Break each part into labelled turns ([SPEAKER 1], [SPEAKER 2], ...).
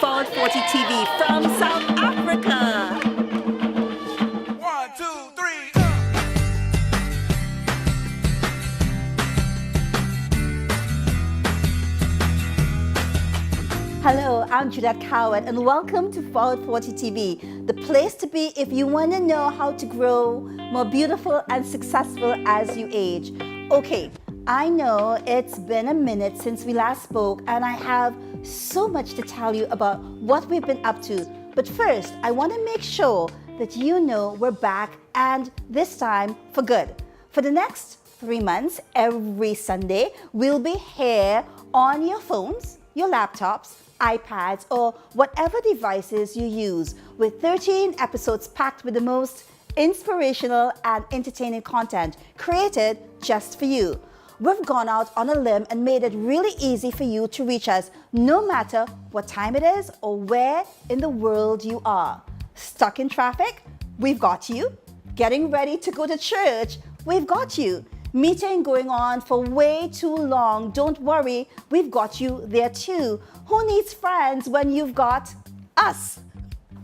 [SPEAKER 1] Forward 40 TV from South Africa.
[SPEAKER 2] 1, 2, 3.
[SPEAKER 1] Hello, I'm Juliette and welcome to Forward 40 TV, the place to be if you want to know how to grow more beautiful and successful as you age. Okay, I know it's been a minute since we last spoke and I have so much to tell you about what we've been up to. But first, I want to make sure that you know we're back, and this time for good. For the next 3 months, every Sunday, we'll be here on your phones, your laptops, iPads, or whatever devices you use, with 13 episodes packed with the most inspirational and entertaining content created just for you. We've gone out on a limb and made it really easy for you to reach us no matter what time it is or where in the world you are. Stuck in traffic? We've got you. Getting ready to go to church? We've got you. Meeting going on for way too long? Don't worry, we've got you there too. Who needs friends when you've got us?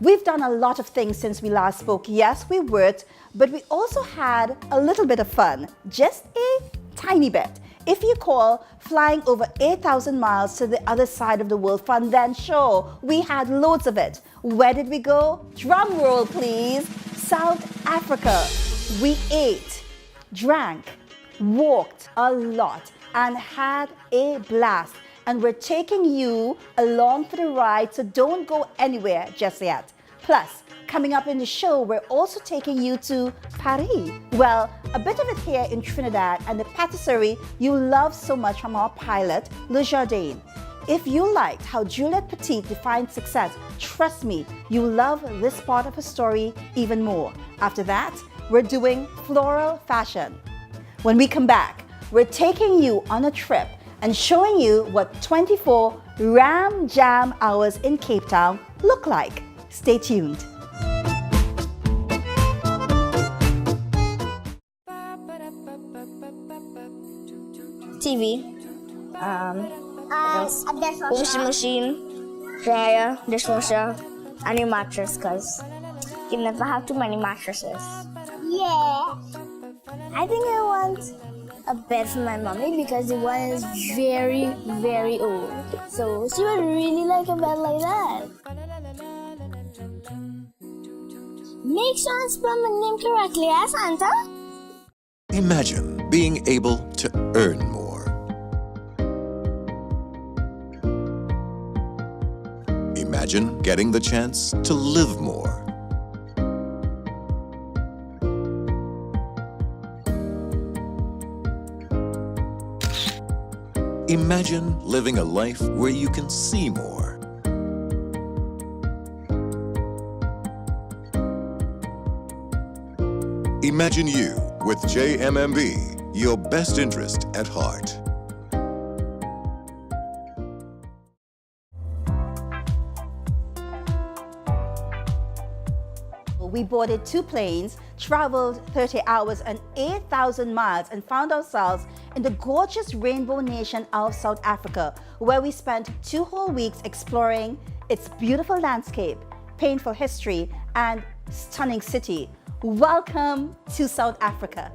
[SPEAKER 1] We've done a lot of things since we last spoke. Yes, we worked, but we also had a little bit of fun. Just a tiny bit. If you call flying over 8,000 miles to the other side of the world fun, then sure, we had loads of it. Where did we go? Drum roll, please. South Africa. We ate, drank, walked a lot, and had a blast. And we're taking you along for the ride, so don't go anywhere just yet. Plus, coming up in the show, we're also taking you to Paris. Well, a bit of it here in Trinidad and the patisserie you love so much from our pilot, Le Jardin. If you liked how Juliette Petite defined success, trust me, you'll love this part of her story even more. After that, we're doing floral fashion. When we come back, we're taking you on a trip and showing you what 24 Ram Jam hours in Cape Town look like. Stay tuned.
[SPEAKER 3] TV, washing machine, dryer, dishwasher, and your mattress, because you never have too many mattresses.
[SPEAKER 4] Yeah.
[SPEAKER 3] I think I want a bed for my mommy because the one is very, very old. So she would really like a bed like that. Make sure and spell my name correctly, eh, Santa?
[SPEAKER 5] Imagine being able to earn more. Imagine getting the chance to live more. Imagine living a life where you can see more. Imagine you with JMMB, your best interest at heart.
[SPEAKER 1] We boarded 2 planes, traveled 30 hours and 8,000 miles, and found ourselves in the gorgeous rainbow nation of South Africa, where we spent 2 whole weeks exploring its beautiful landscape, painful history, and stunning city. Welcome to South Africa.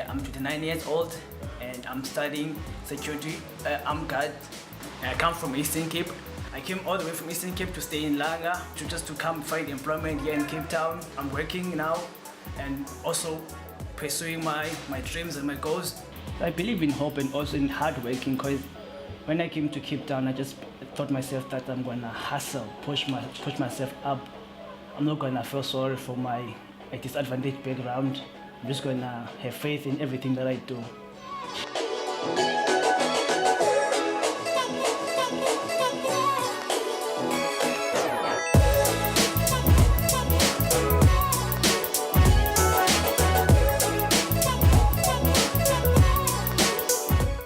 [SPEAKER 6] I'm 29 years old and I'm studying security. I'm guard. I come from Eastern Cape. I came all the way from Eastern Cape to stay in Langa to come find employment here in Cape Town. I'm working now and also pursuing my dreams and my goals. I believe in hope and also in hard working, because when I came to Cape Town, I just thought myself that I'm gonna hustle, push myself up. I'm not gonna feel sorry for my disadvantaged background. I'm just gonna have faith in everything that I do.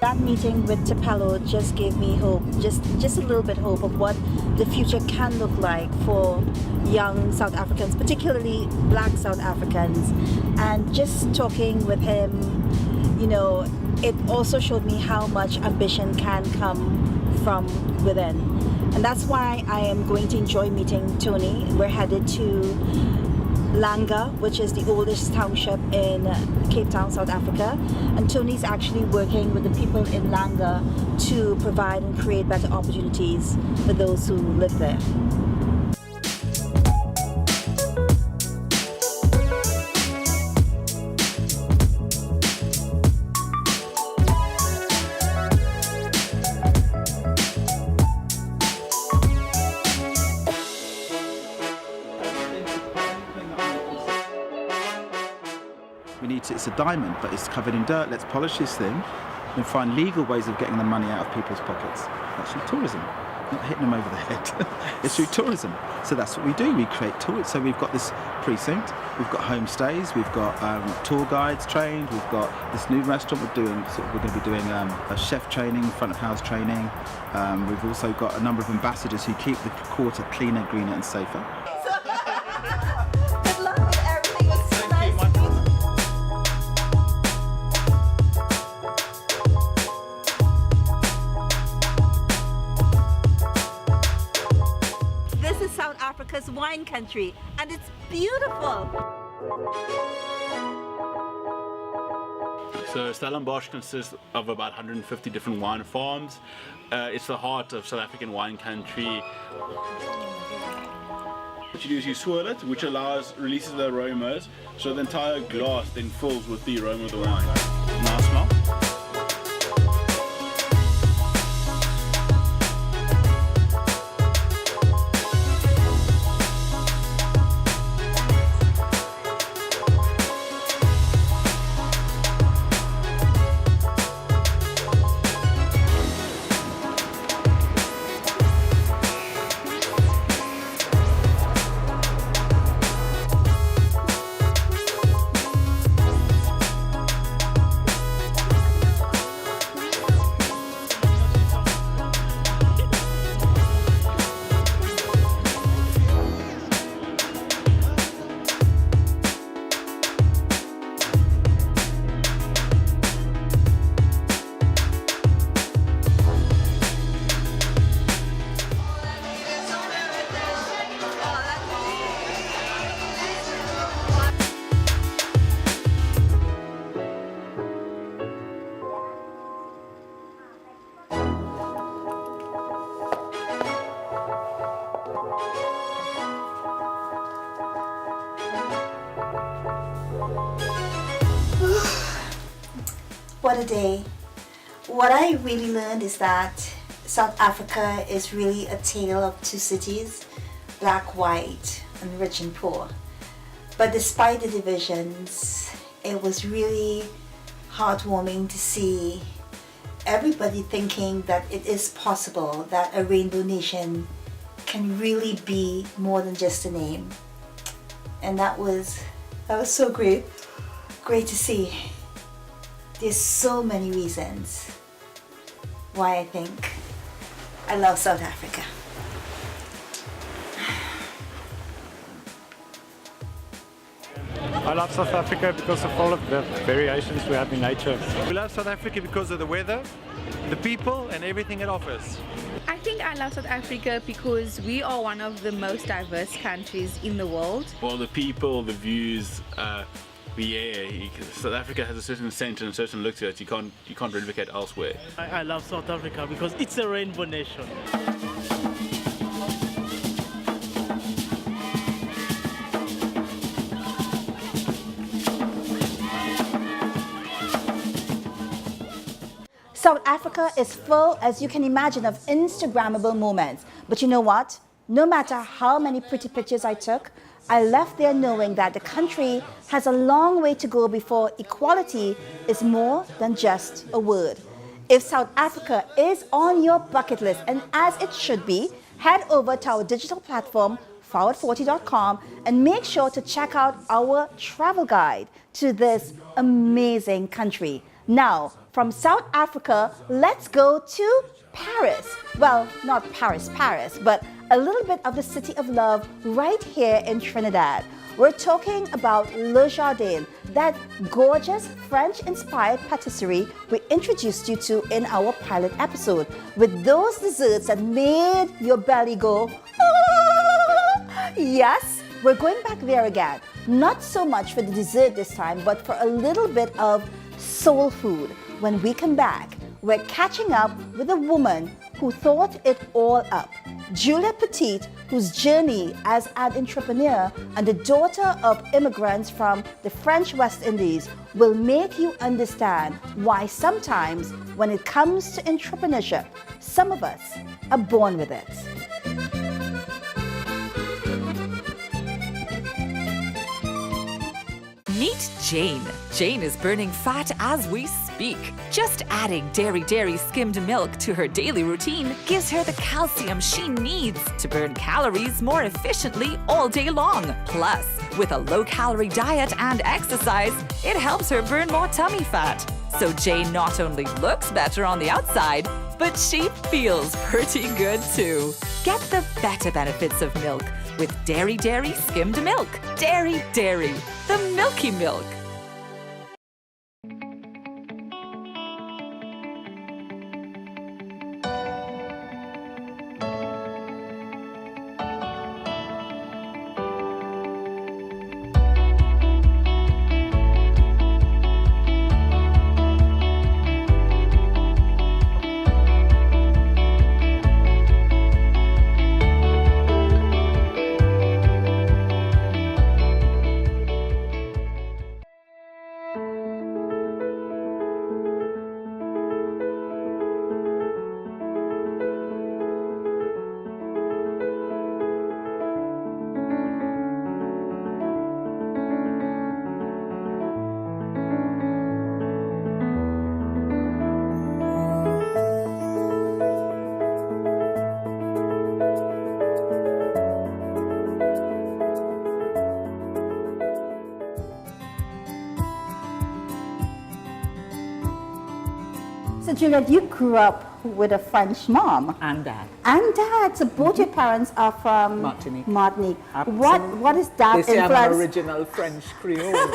[SPEAKER 1] That meeting with Tupelo just gave me hope, just a little bit hope of what the future can look like for young South Africans, particularly black South Africans. And just talking with him, you know, it also showed me how much ambition can come from within. And that's why I am going to enjoy meeting Tony. We're headed to Langa, which is the oldest township in Cape Town, South Africa. And Tony's actually working with the people in Langa to provide and create better opportunities for those who live there.
[SPEAKER 4] It's a diamond, but it's covered in dirt. Let's polish this thing and find legal ways of getting the money out of people's pockets. That's through tourism, not hitting them over the head. It's through tourism. So that's what we do. We create tours. So we've got this precinct, we've got homestays, we've got tour guides trained, we've got this new restaurant we're going to be doing a chef training, front of house training. We've also got a number of ambassadors who keep the quarter cleaner, greener and safer.
[SPEAKER 1] Good luck with everything. It's so nice. This is South Africa's wine country, and it's beautiful.
[SPEAKER 7] So Stellenbosch consists of about 150 different wine farms. It's the heart of South African wine country. What you do is you swirl it, which releases the aromas, so the entire glass then fills with the aroma of the wine. Nice smell.
[SPEAKER 1] What a day. What I really learned is that South Africa is really a tale of two cities, black, white, and rich and poor. But despite the divisions, it was really heartwarming to see everybody thinking that it is possible that a rainbow nation can really be more than just a name. And that was so great to see. There's so many reasons why I think I love South Africa.
[SPEAKER 8] I love South Africa because of all of the variations we have in nature.
[SPEAKER 9] We love South Africa because of the weather, the people, and everything it offers.
[SPEAKER 10] I think I love South Africa because we are one of the most diverse countries in the world.
[SPEAKER 7] Well, the people, the views, the air. South Africa has a certain scent and a certain look to it. You can't replicate elsewhere.
[SPEAKER 11] I love South Africa because it's a rainbow nation.
[SPEAKER 1] South Africa is full, as you can imagine, of Instagrammable moments. But you know what? No matter how many pretty pictures I took, I left there knowing that the country has a long way to go before equality is more than just a word. If South Africa is on your bucket list, and as it should be, head over to our digital platform, forward40.com, and make sure to check out our travel guide to this amazing country. Now, from South Africa, let's go to Paris. Well, not Paris, but a little bit of the city of love right here in Trinidad. We're talking about Le Jardin, that gorgeous French-inspired patisserie we introduced you to in our pilot episode, with those desserts that made your belly go, ah! Yes, we're going back there again. Not so much for the dessert this time, but for a little bit of soul food. When we come back, we're catching up with a woman who thought it all up. Juliette Petite, whose journey as an entrepreneur and the daughter of immigrants from the French West Indies will make you understand why sometimes when it comes to entrepreneurship, some of us are born with it.
[SPEAKER 12] Meet Jane. Jane is burning fat as we speak. Just adding dairy skimmed milk to her daily routine gives her the calcium she needs to burn calories more efficiently all day long. Plus, with a low-calorie diet and exercise, it helps her burn more tummy fat. So Jane not only looks better on the outside, but she feels pretty good too. Get the better benefits of milk with dairy skimmed milk. Dairy, the milky milk.
[SPEAKER 1] So Juliette, you grew up with a French mom.
[SPEAKER 13] And dad.
[SPEAKER 1] And dad. So both your parents are from
[SPEAKER 13] Martinique.
[SPEAKER 1] What is that
[SPEAKER 13] influence?
[SPEAKER 1] influence?
[SPEAKER 13] I'm an original French Creole.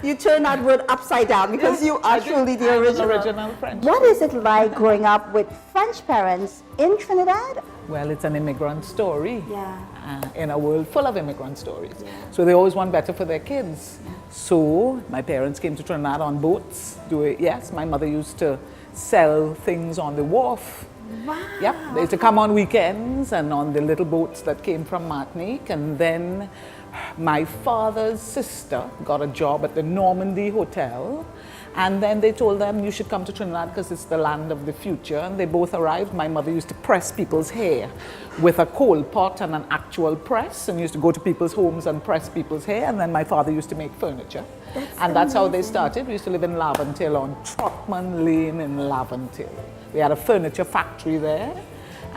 [SPEAKER 1] You turn that word upside down because you are truly the original
[SPEAKER 13] French.
[SPEAKER 1] What is it like growing up with French parents in Trinidad?
[SPEAKER 13] Well, it's an immigrant story.
[SPEAKER 1] Yeah.
[SPEAKER 13] In a world full of immigrant stories. Yeah. So they always want better for their kids. Yeah. So my parents came to Trinidad on boats. Yes, my mother used to sell things on the wharf.
[SPEAKER 1] Wow.
[SPEAKER 13] Yep, they used to come on weekends and on the little boats that came from Martinique. And then my father's sister got a job at the Normandy Hotel. And then they told them, you should come to Trinidad because it's the land of the future. And they both arrived. My mother used to press people's hair with a coal pot and an actual press, and used to go to people's homes and press people's hair. And then my father used to make furniture. That's how they started. We used to live in Laventille on Trotman Lane in Laventille. We had a furniture factory there.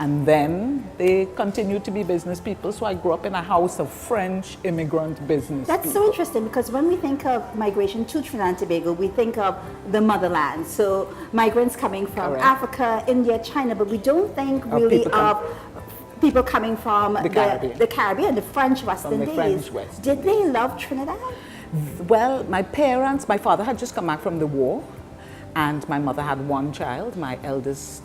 [SPEAKER 13] And then they continued to be business people. So I grew up in a house of French immigrant business people.
[SPEAKER 1] So interesting, because when we think of migration to Trinidad and Tobago, we think of the motherland. So migrants coming from Africa, India, China, but we don't think really of people coming from the Caribbean, the French West Indies. Did they love Trinidad?
[SPEAKER 13] Well, my father had just come back from the war. And my mother had one child, my eldest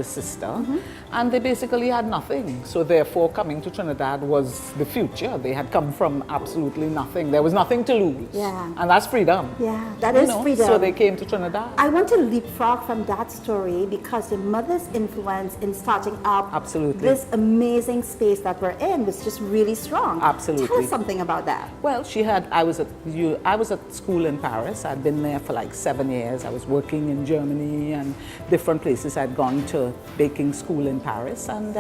[SPEAKER 13] sister, and they basically had nothing. So therefore, coming to Trinidad was the future. They had come from absolutely nothing. There was nothing to lose.
[SPEAKER 1] Yeah.
[SPEAKER 13] And that's freedom.
[SPEAKER 1] Yeah, that is freedom.
[SPEAKER 13] So they came to Trinidad.
[SPEAKER 1] I want to leapfrog from that story because your mother's influence in starting up this amazing space that we're in was just really strong.
[SPEAKER 13] Absolutely.
[SPEAKER 1] Tell us something about that.
[SPEAKER 13] Well, I was at school in Paris. I'd been there for like 7 years. I was working in Germany and different places. I'd gone to baking school in Paris, and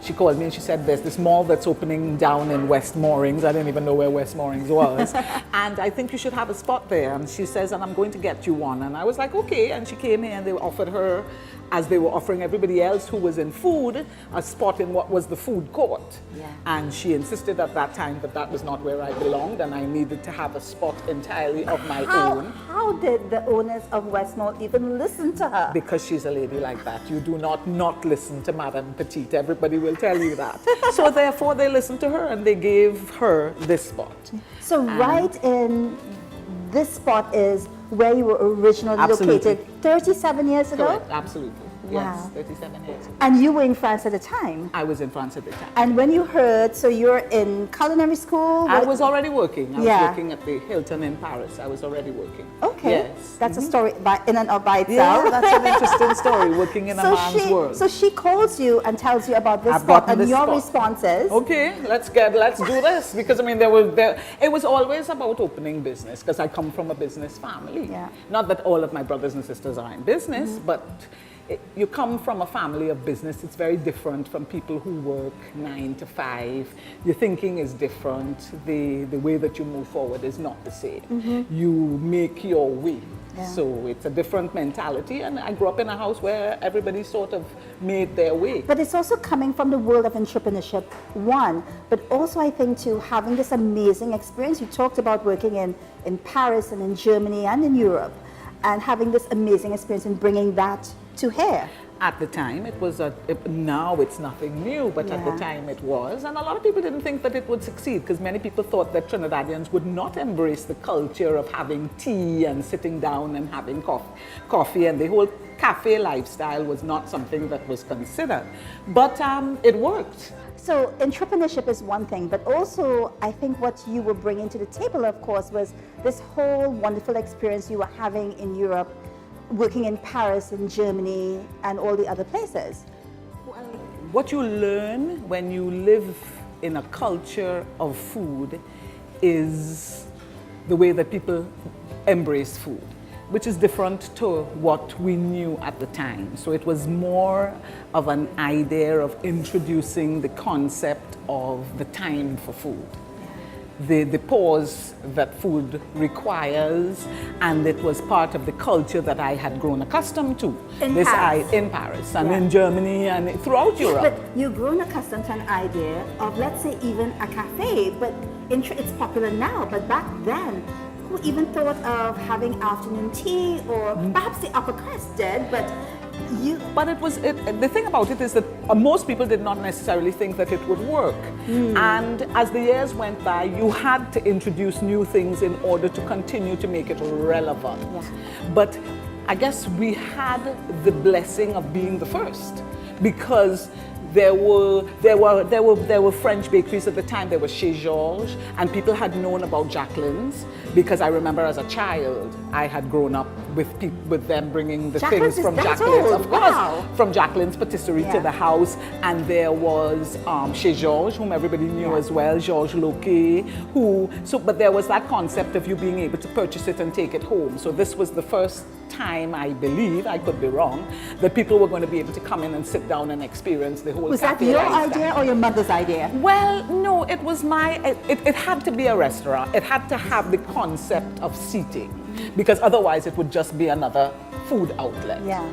[SPEAKER 13] she called me and she said, there's this mall that's opening down in West Moorings. I didn't even know where West Moorings was. And I think you should have a spot there. And she says, and I'm going to get you one. And I was like, okay. And she came in and they offered her, as they were offering everybody else who was in food, a spot in what was the food court.
[SPEAKER 1] Yeah.
[SPEAKER 13] And she insisted at that time that that was not where I belonged and I needed to have a spot entirely of my own.
[SPEAKER 1] How did the owners of Westmall even listen to her?
[SPEAKER 13] Because she's a lady like that. You do not listen to Madame Petite. Everybody will tell you that. So therefore they listened to her and they gave her this spot.
[SPEAKER 1] So right in this spot is where you were originally
[SPEAKER 13] Absolutely.
[SPEAKER 1] located 37 years ago?
[SPEAKER 13] Correct, absolutely.
[SPEAKER 1] Wow.
[SPEAKER 13] Yes, 37 years ago.
[SPEAKER 1] And you were in France at the time?
[SPEAKER 13] I was in France at the time.
[SPEAKER 1] And when you heard, so you're in culinary school?
[SPEAKER 13] I was already working. I was
[SPEAKER 1] Yeah.
[SPEAKER 13] working at the Hilton in Paris. I was already working.
[SPEAKER 1] Okay.
[SPEAKER 13] Yes.
[SPEAKER 1] That's a story in and of by itself.
[SPEAKER 13] Yeah, that's an interesting story, working in a man's world.
[SPEAKER 1] So she calls you and tells you about this
[SPEAKER 13] I've
[SPEAKER 1] spot,
[SPEAKER 13] gotten
[SPEAKER 1] and
[SPEAKER 13] this
[SPEAKER 1] your
[SPEAKER 13] spot.
[SPEAKER 1] response is?
[SPEAKER 13] Okay, let's do this, because I mean it was always about opening business, because I come from a business family.
[SPEAKER 1] Yeah.
[SPEAKER 13] Not that all of my brothers and sisters are in business, but you come from a family of business. It's very different from people who work 9 to 5. Your thinking is different. The way that you move forward is not the same. You make your way.
[SPEAKER 1] Yeah.
[SPEAKER 13] So it's a different mentality, and I grew up in a house where everybody sort of made their way.
[SPEAKER 1] But it's also coming from the world of entrepreneurship, one, but also I think too, having this amazing experience. You talked about working in Paris and in Germany and in Europe, and having this amazing experience in bringing that to here.
[SPEAKER 13] At the time, it was now it's nothing new, but at the
[SPEAKER 1] Yeah.
[SPEAKER 13] time it was. And a lot of people didn't think that it would succeed, because many people thought that Trinidadians would not embrace the culture of having tea and sitting down and having coffee, and the whole cafe lifestyle was not something that was considered. But it worked.
[SPEAKER 1] So entrepreneurship is one thing, but also I think what you were bringing to the table, of course, was this whole wonderful experience you were having in Europe, working in Paris and Germany and all the other places.
[SPEAKER 13] What you learn when you live in a culture of food is the way that people embrace food, which is different to what we knew at the time. So it was more of an idea of introducing the concept of the time for food. The pause that food requires, and it was part of the culture that I had grown accustomed to.
[SPEAKER 1] In Paris.
[SPEAKER 13] In Paris and
[SPEAKER 1] Yeah.
[SPEAKER 13] in Germany and throughout Europe.
[SPEAKER 1] But you've grown accustomed to an idea of, let's say, even a cafe, but it's popular now, but back then, who even thought of having afternoon tea, or perhaps the upper crust did, but you...
[SPEAKER 13] But the thing about it is that most people did not necessarily think that it would work. And as the years went by, you had to introduce new things in order to continue to make it relevant.
[SPEAKER 1] Yeah.
[SPEAKER 13] But I guess we had the blessing of being the first, because there were French bakeries at the time. There was Chez Georges, and people had known about Jacqueline's, because I remember as a child I had grown up with them bringing the
[SPEAKER 1] Jacqueline's
[SPEAKER 13] things from
[SPEAKER 1] is that
[SPEAKER 13] Jacqueline's,
[SPEAKER 1] old?
[SPEAKER 13] of course,
[SPEAKER 1] Wow.
[SPEAKER 13] from Jacqueline's Patisserie to the house. And there was Chez Georges, whom everybody knew as well, Georges Loquet, but there was that concept of you being able to purchase it and take it home. So this was the first time, I believe, I could be wrong, that people were going to be able to come in and sit down and experience the whole
[SPEAKER 1] Was that
[SPEAKER 13] cafe
[SPEAKER 1] your
[SPEAKER 13] lifestyle.
[SPEAKER 1] idea or your mother's idea?
[SPEAKER 13] Well, no, it was it had to be a restaurant. It had to have the concept of seating, because otherwise it would just be another food outlet.
[SPEAKER 1] Yeah.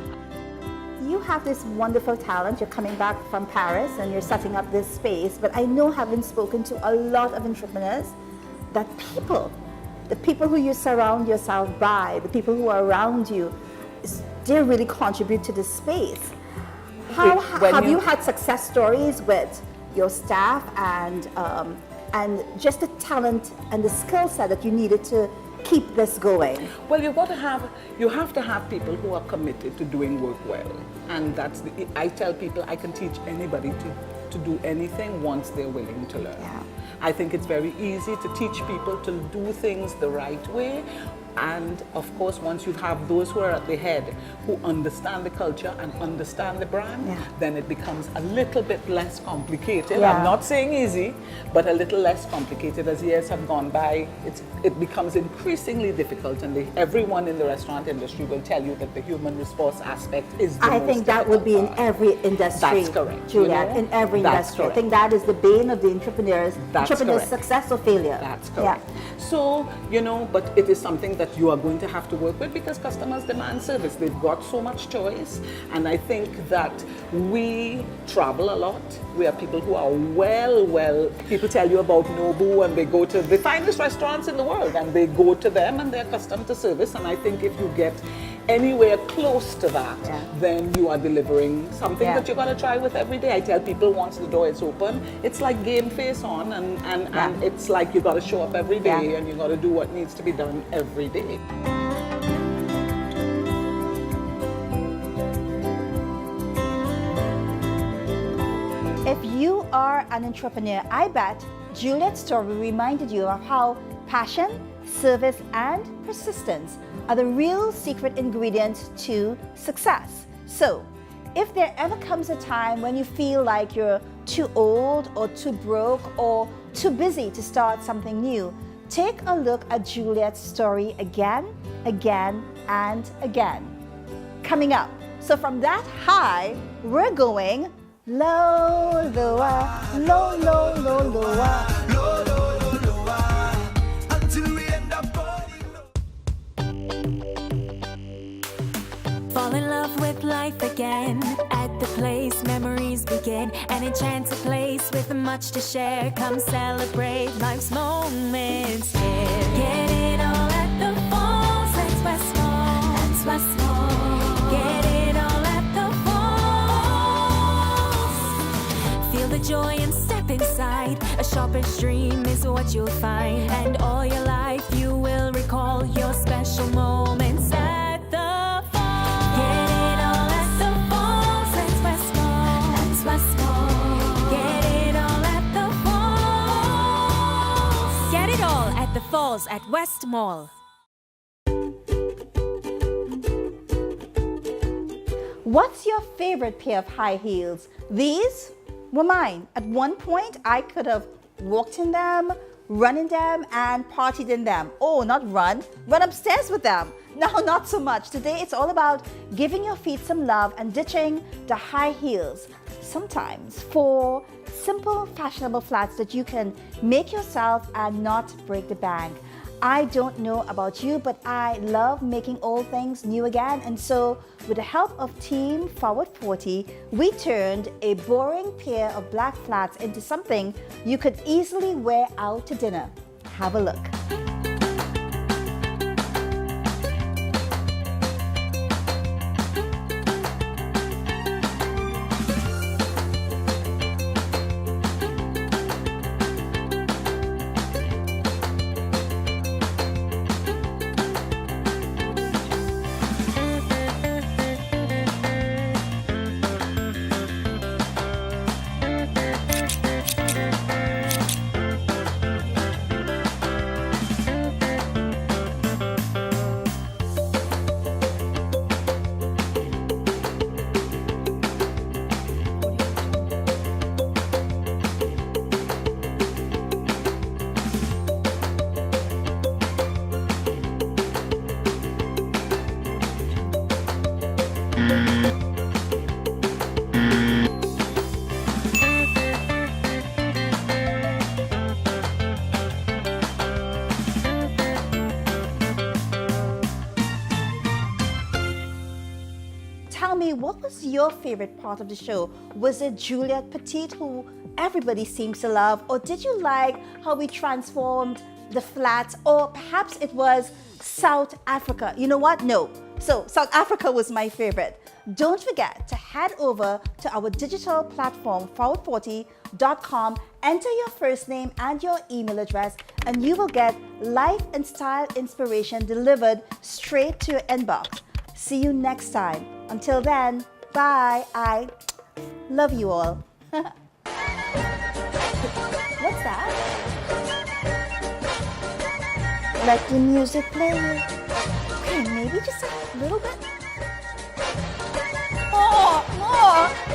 [SPEAKER 1] You have this wonderful talent. You're coming back from Paris and you're setting up this space, but I know, having spoken to a lot of entrepreneurs, that the people who you surround yourself by, the people who are around you, they really contribute to this space. Have you had success stories with your staff and just the talent and the skill set that you needed to keep this going?
[SPEAKER 13] Well, you have to have people who are committed to doing work well, and I tell people I can teach anybody to do anything once they're willing to learn.
[SPEAKER 1] Yeah.
[SPEAKER 13] I think it's very easy to teach people to do things the right way, And of course, once you have those who are at the head, who understand the culture and understand the brand, then it becomes a little bit less complicated.
[SPEAKER 1] Yeah.
[SPEAKER 13] I'm not saying easy, but a little less complicated. As years have gone by, it becomes increasingly difficult, and everyone in the restaurant industry will tell you that the human resource aspect is the
[SPEAKER 1] I
[SPEAKER 13] most
[SPEAKER 1] think that would be in
[SPEAKER 13] difficult.
[SPEAKER 1] every industry.
[SPEAKER 13] That's correct.
[SPEAKER 1] Juliette,
[SPEAKER 13] You know?
[SPEAKER 1] in every
[SPEAKER 13] That's
[SPEAKER 1] industry. I
[SPEAKER 13] correct.
[SPEAKER 1] think that is the bane of the entrepreneur's
[SPEAKER 13] correct.
[SPEAKER 1] success or failure.
[SPEAKER 13] That's correct. So, you know, but it is something that you are going to have to work with because customers demand service. They've got so much choice. And I think that we travel a lot. We are people who are people tell you about Nobu and they go to the finest restaurants in the world and they go to them and they're accustomed to service. And I think if you get anywhere close to that, then you are delivering something that you're going to try with every day. I tell people once the door is open, it's like game face on and it's like you got to show up every day and you got to do what needs to be done every day.
[SPEAKER 1] If you are an entrepreneur, I bet Juliette's story reminded you of how passion, service, and persistence are the real secret ingredients to success. So, if there ever comes a time when you feel like you're too old or too broke or too busy to start something new, take a look at Juliette's story again, and again. Coming up, so from that high, we're going low, lower, low, low, low, lower.
[SPEAKER 14] Fall in love with life again. At the place memories begin. An enchanted place with much to share. Come celebrate life's moments here. Get it all at the falls. That's Westmore. That's Westmore. Get it all at the falls. Feel the joy and step inside. A shopper's dream is what you'll find. And all your life you will recall your special moments at the falls. Get it all at the falls. That's Westmore. That's Westmore. Get it all at the falls. Get it all at the falls at West Mall.
[SPEAKER 1] What's your favorite pair of high heels? These were mine. At one point, I could have walked in them, run in them, and partied in them. Oh, not run upstairs with them. No, not so much. Today, it's all about giving your feet some love and ditching the high heels. Sometimes for simple, fashionable flats that you can make yourself and not break the bank. I don't know about you, but I love making old things new again. And so, with the help of Team Forward 40, we turned a boring pair of black flats into something you could easily wear out to dinner. Have a look. Tell me, what was your favorite part of the show? Was it Juliette Petite, who everybody seems to love? Or did you like how we transformed the flats? Or perhaps it was South Africa? You know what? No. So South Africa was my favorite. Don't forget to head over to our digital platform, forward40.com, enter your first name and your email address, and you will get life and style inspiration delivered straight to your inbox. See you next time. Until then, bye. I love you all. What's that? Let the music play. Okay, maybe just a little bit. More, more.